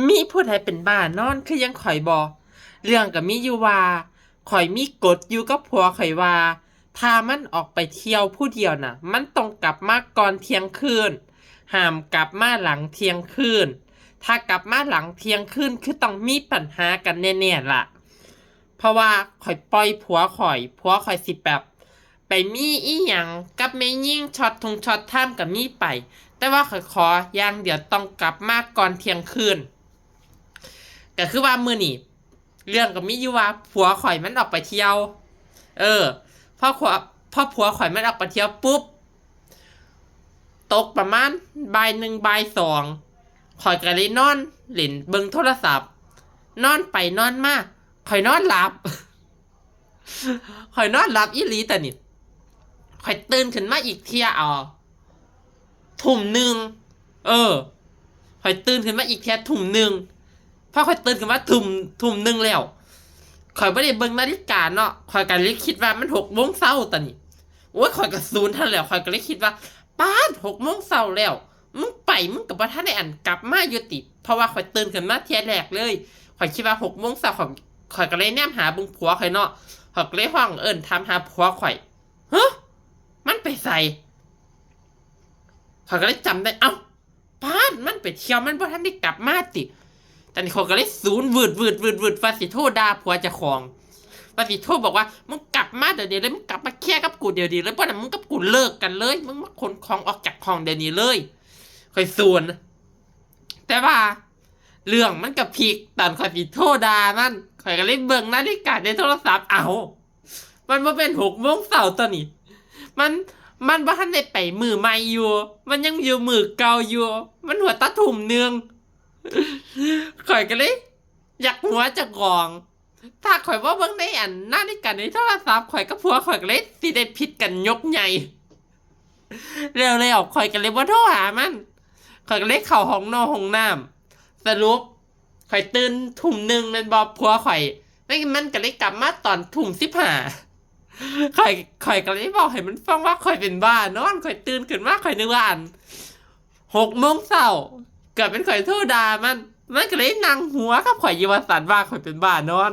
มีผู้ใดเป็นบ้านอนคือยังข่อยบอเรื่องกับมีอยู่ว่าข่อยมีกฎอยู่กับผัวข่อยว่าถ้ามันออกไปเที่ยวผู้เดียวน่ะมันต้องกลับมาก่อนเที่ยงคืนห้ามกลับมาหลังเที่ยงคืนถ้ากลับมาหลังเที่ยงคืนคือต้องมีปัญหากันแน่ๆล่ะเพราะว่าข่อยปล่อยผัวข่อยสิแบบไปมีอีหยังกับแม่ยิ่งช็อตทงช็อตท่ามกับมีไปแต่ว่าข่อยขออย่างเดียวต้องกลับมาก่อนเที่ยงคืน ก็คือว่ามื้อนี่เรื่องก็มีอยู่ว่าผัวข่อยมันออกไปเที่ยว เออพอผัวข่อยมันออกไปเที่ยวปุ๊บตกประมาณบ่าย 1บ่าย 2ข่อยก็เลยนอนเล่นเบิ่งโทรศัพท์นอนไปนอนมาข่อยนอนหลับข่อยนอนหลับอีหลีแต่นี่ข่อยตื่นขึ้นมาอีกเที่ยทุ่ม 1เออข่อยตื่นขึ้นมาอีกเที่ยทุ่ม 1พอข่อยตื่นขึ้นมาทุ่ม 1แล้วข่อยไม่ได้เบิ่งนาฬิกาเนาะข่อยก็เลยคิดว่ามัน6 โมงเช้าตอนนี้โอ้ยข่อยก็ศูนย์ทันแล้วข่อยก็เลยคิดว่าป้าด6 โมงเช้าแล้วมึงกับบ่ทันได้อันกลับมาอยู่ติเพราะว่าข่อยตื่นขึ้นมาเที่ยแรกเลยข่อยคิดว่า6 โมงเช้าข่อยก็เลยแนมหาเบิ่งผัวข่อยเนาะข่อยก็เลยห้องเอิ้นถามหาผัวข่อยฮะมันไปใส่ข่อยก็เลยจำได้เอ้าป้าดมันไปเที่ยวมันบ่ทันได้กลับมาติแต่นี่เขาก็เลยศูนย์วืดว่าสิโทษด่าผัวเจ้าของว่าสิโทษบอกว่ามึงกลับมาเดี๋ยวนี้เลยมึงกลับมาแค่กับกูเดี๋ยวนี้เลยเพราะนั้นมึงกับกูเลิกกันเลยมึงมาขนของออกจากห้องเดี๋ยวนี้เลยคอยส่วนแต่ว่าเรื่องมันกับพีกตอนคอยสิโทษด่ามันคอยก็เลยเบิ่งนาฬิกาในโทรศัพท์เอามันมาเป็น6 โมงเช้าตอนนี้มันมันบ่ทันได้ไปมือใหม่อยู่มันยังอยู่มือเก่าอยู่มันหัวตาทุ่ม 1ข่อยก็เลยอยากหัวจะกองถ้าข่อยว่าเบิ่งในอันหน้าในกันในโทรศัพท์ข่อยกับผัวข่อยก็เลยสิได้ผิดกันยกใหญ่เร็วๆข่อยก็เลยบ่โทรหามันข่อยก็เลยเข้าห้องน้ำสรุปข่อยตื่นทุ่ม 1แม่นบ่ผัวข่อยมันก็เลยกลับมาตอนทุ่ม 15ข่อยก็เลยบอกให้มันฟังว่าข่อยเป็นบ้านอนข่อยตื่นขึ้นมาข่อยนึกว่าอัน6 โมงเช้าเกิดเป็นข่อยโทรด่ามันก็เลยนั่งหัวกับข่อยอยู่ว่าสันว่าข่อยเป็นบ้านอน